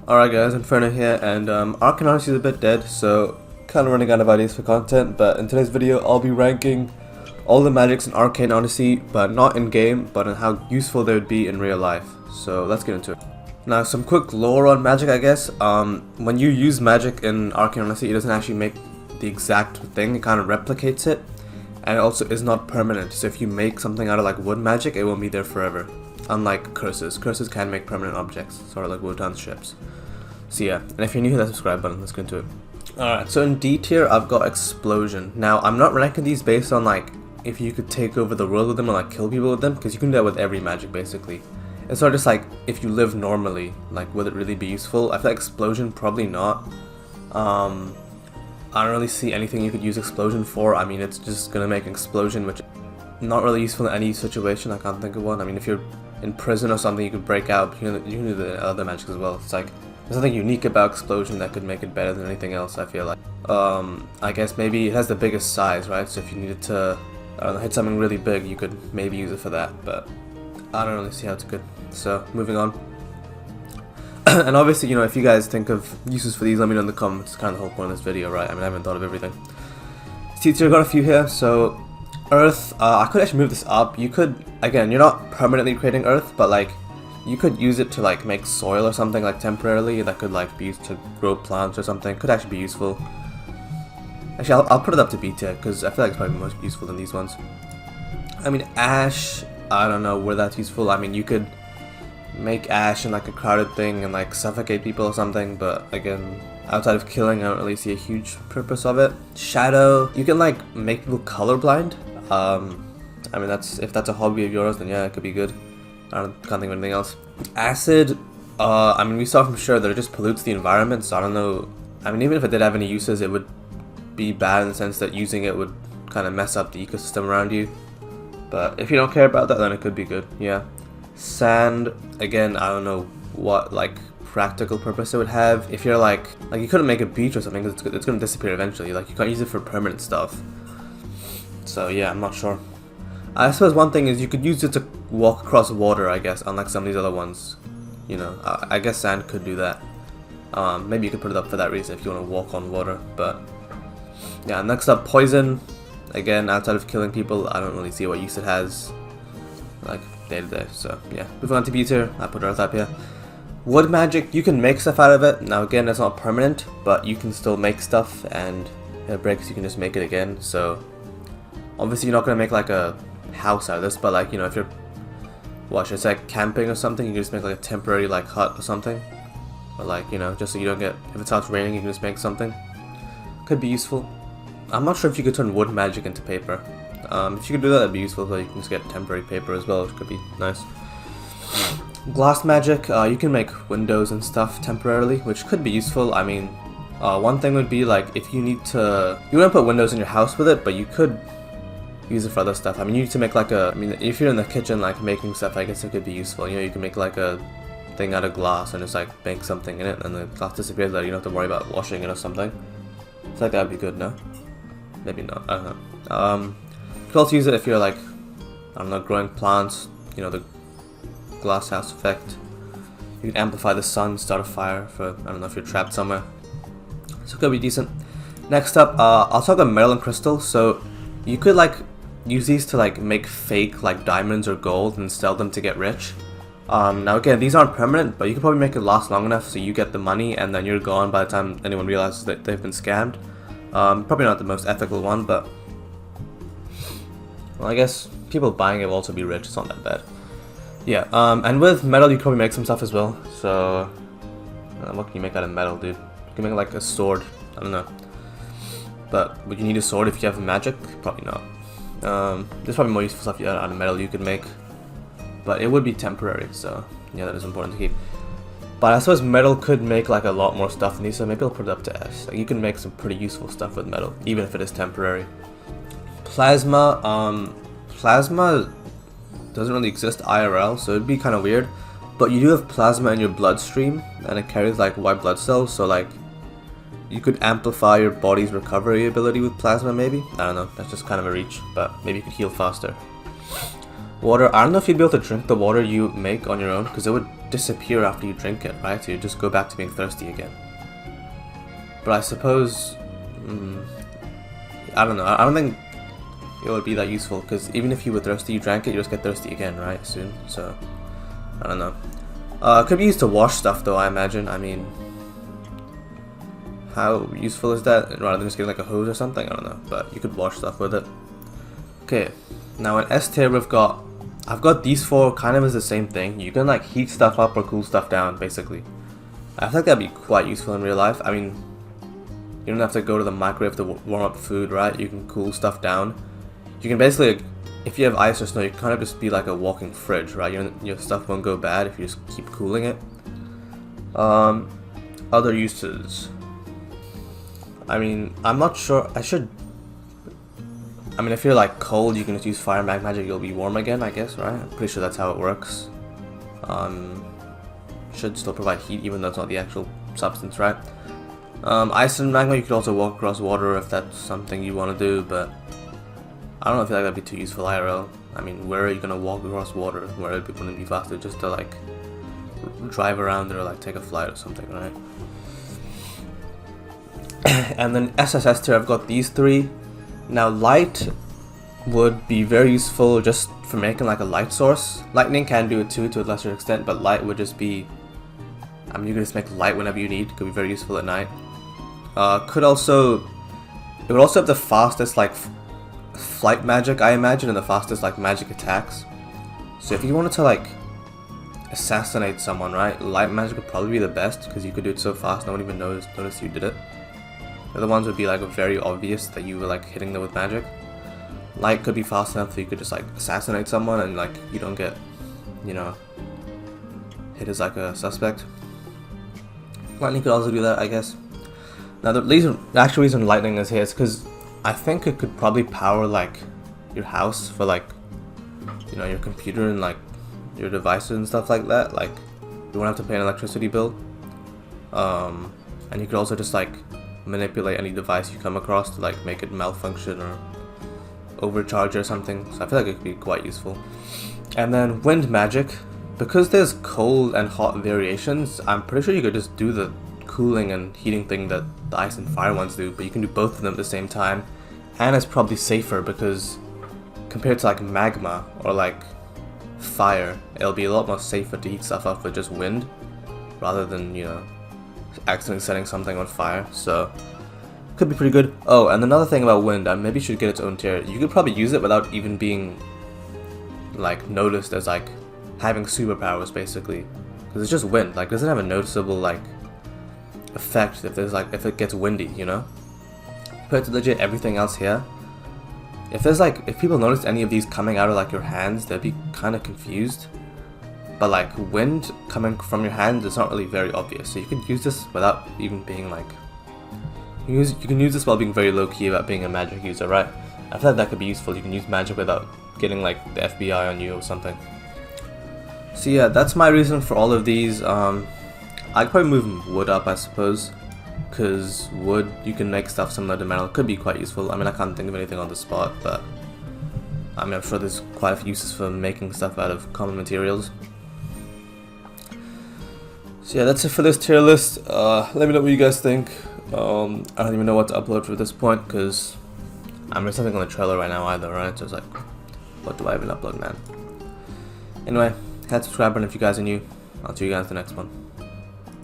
Alright guys, Inferno here, and Arcane Odyssey is a bit dead, so kind of running out of ideas for content, but in today's video I'll be ranking all the magics in Arcane Odyssey, but not in game, but on how useful they would be in real life. So let's get into it. Now some quick lore on magic, I guess. When you use magic in Arcane Odyssey, it doesn't actually make the exact thing, it kind of replicates it, and it also is not permanent, so if you make something out of like wood magic, it won't be there forever. Unlike curses. Curses can make permanent objects, sort of like Wotan's ships. So yeah, and if you're new, hit that subscribe button, let's get into it. Alright, so in D tier, I've got Explosion. Now, I'm not ranking these based on like, if you could take over the world with them or like kill people with them, because you can do that with every magic basically. It's sort of just like, if you live normally, like would it really be useful? I feel like Explosion, probably not. I don't really see anything you could use Explosion for. I mean, it's just gonna make Explosion, which is not really useful in any situation. I can't think of one. I mean, if you're in prison or something, you could break out, but you can do the other magic as well. It's like, there's something unique about Explosion that could make it better than anything else, I feel like. I guess maybe it has the biggest size, right? So if you needed to, I don't know, hit something really big, you could maybe use it for that, but I don't really see how it's good. So, moving on. And obviously, you know, if you guys think of uses for these, let me know in the comments. It's kind of the whole point of this video, right? I mean, I haven't thought of everything. C tier, got a few here. So, Earth, I could actually move this up. You could, again, you're not permanently creating Earth, but like, you could use it to like make soil or something like temporarily that could like be used to grow plants or something. Could actually be useful. Actually, I'll put it up to B tier because I feel like it's probably most useful than these ones. I mean, Ash, I don't know where that's useful. I mean, you could make Ash in like a crowded thing and like suffocate people or something, but again, outside of killing, I don't really see a huge purpose of it. Shadow, you can like make people colorblind. I mean, if that's a hobby of yours, then yeah, it could be good. Can't think of anything else. Acid, I mean, we saw from sure that it just pollutes the environment, so I don't know. I mean, even if it did have any uses, it would be bad in the sense that using it would kind of mess up the ecosystem around you. But if you don't care about that, then it could be good, yeah. Sand, again, I don't know what like practical purpose it would have. If you're like you couldn't make a beach or something, because it's going to disappear eventually. Like, you can't use it for permanent stuff. So yeah, I'm not sure. I suppose one thing is you could use it to walk across water, I guess, unlike some of these other ones. You know, I guess sand could do that. Maybe you could put it up for that reason if you want to walk on water, but yeah, next up, Poison. Again, outside of killing people, I don't really see what use it has, like, day to day, so yeah. Moving on to B tier, I put Earth up here. Wood magic, you can make stuff out of it. Now again, it's not permanent, but you can still make stuff, and if it breaks, you can just make it again, so obviously you're not going to make like a house out of this, but like, you know, if you're, what should I say, camping or something, you can just make like a temporary like hut or something, or like, you know, just so you don't get, if it starts raining, you can just make something. Could be useful. I'm not sure if you could turn wood magic into paper. If you could do that, that'd be useful, but you can just get temporary paper as well, which could be nice. Glass magic, you can make windows and stuff temporarily, which could be useful. I mean, one thing would be like, if you need to, you wouldn't put windows in your house with it, but you could use it for other stuff. I mean, you need to make like a, I mean, if you're in the kitchen like making stuff, I guess it could be useful. You know, you can make like a thing out of glass and just like make something in it, and the glass disappears later. You don't have to worry about washing it or something. I feel like that would be good, no? Maybe not, I don't know. You could also use it if you're like, I don't know, growing plants, you know, the glass house effect. You can amplify the sun, start a fire for, I don't know, if you're trapped somewhere. So it could be decent. Next up, I'll talk about metal and crystal. So you could like use these to like make fake like diamonds or gold and sell them to get rich. Now again, these aren't permanent, but you could probably make it last long enough so you get the money and then you're gone by the time anyone realizes that they've been scammed. Probably not the most ethical one, but well, I guess people buying it will also be rich. It's not that bad. Yeah, and with metal you could probably make some stuff as well. So what can you make out of metal, dude? You can make like a sword. I don't know. But would you need a sword if you have magic? Probably not. There's probably more useful stuff out of metal you could make, but it would be temporary, so yeah, that is important to keep. But I suppose metal could make like a lot more stuff than these, so maybe I'll put it up to S. Like, you can make some pretty useful stuff with metal, even if it is temporary. Plasma, plasma doesn't really exist IRL, so it'd be kind of weird. But you do have plasma in your bloodstream, and it carries like white blood cells, so like, you could amplify your body's recovery ability with plasma, maybe? I don't know, that's just kind of a reach, but maybe you could heal faster. Water, I don't know if you'd be able to drink the water you make on your own, because it would disappear after you drink it, right? So you just go back to being thirsty again. But I suppose, I don't know, I don't think it would be that useful, because even if you were thirsty, you drank it, you just get thirsty again, right, soon, so, I don't know. It could be used to wash stuff though, I imagine. I mean, how useful is that, rather than just getting like a hose or something? I don't know, but you could wash stuff with it. Okay, now in S tier I've got these four kind of as the same thing. You can like heat stuff up or cool stuff down, basically. I feel like that'd be quite useful in real life. I mean, you don't have to go to the microwave to warm up food, right? You can cool stuff down. You can basically, if you have ice or snow, you can kind of just be like a walking fridge, right? Your stuff won't go bad if you just keep cooling it. Other uses. I mean, I'm not sure. I mean, if you're like cold, you can just use fire magic, you'll be warm again, I guess, right? I'm pretty sure that's how it works. Should still provide heat, even though it's not the actual substance, right? Ice and magma, you could also walk across water if that's something you want to do, but I don't know if that'd be too useful IRL. I mean, where are you gonna walk across water? Where it wouldn't be faster just to like drive around or like take a flight or something, right? And then SSS tier, I've got these three. Now light would be very useful just for making like a light source. Lightning can do it too to a lesser extent, but light would just be, I mean, you can just make light whenever you need. Could be very useful at night. It would also have the fastest like flight magic, I imagine, and the fastest like magic attacks. So if you wanted to like assassinate someone, right, light magic would probably be the best, because you could do it so fast no one even notice you did it. The other ones would be like very obvious that you were like hitting them with magic. Light could be fast enough that you could just like assassinate someone and like you don't get, you know, hit as like a suspect. Lightning could also do that, I guess. Now the actual reason lightning is here is because I think it could probably power like your house for like, you know, your computer and like your devices and stuff like that. Like you won't have to pay an electricity bill. And you could also just like manipulate any device you come across to like make it malfunction or overcharge or something. So I feel like it could be quite useful. And then wind magic, because there's cold and hot variations, I'm pretty sure you could just do the cooling and heating thing that the ice and fire ones do, but you can do both of them at the same time, and it's probably safer because compared to like magma or like fire, it'll be a lot more safer to heat stuff up with just wind rather than, you know, accidentally setting something on fire. So could be pretty good. Oh, and another thing about wind, maybe should get its own tier. You could probably use it without even being like noticed as like having superpowers, basically, because it's just wind. Like, doesn't have a noticeable like effect if it gets windy, you know, compared to legit everything else here. If people noticed any of these coming out of like your hands, they'd be kind of confused. But like wind coming from your hand is not really very obvious, so you can use this without even being like, you can use this while being very low key about being a magic user, right? I feel like that could be useful. You can use magic without getting like the FBI on you or something. So yeah, that's my reason for all of these. I'd probably move wood up, I suppose, because wood, you can make stuff similar to metal. Could be quite useful. I mean, I can't think of anything on the spot, but I mean, I'm sure there's quite a few uses for making stuff out of common materials. So yeah, that's it for this tier list. Let me know what you guys think. I don't even know what to upload for this point, because there's nothing on the trailer right now either, right? So it's like, what do I even upload, man? Anyway, hit subscribe button if you guys are new. I'll see you guys in the next one.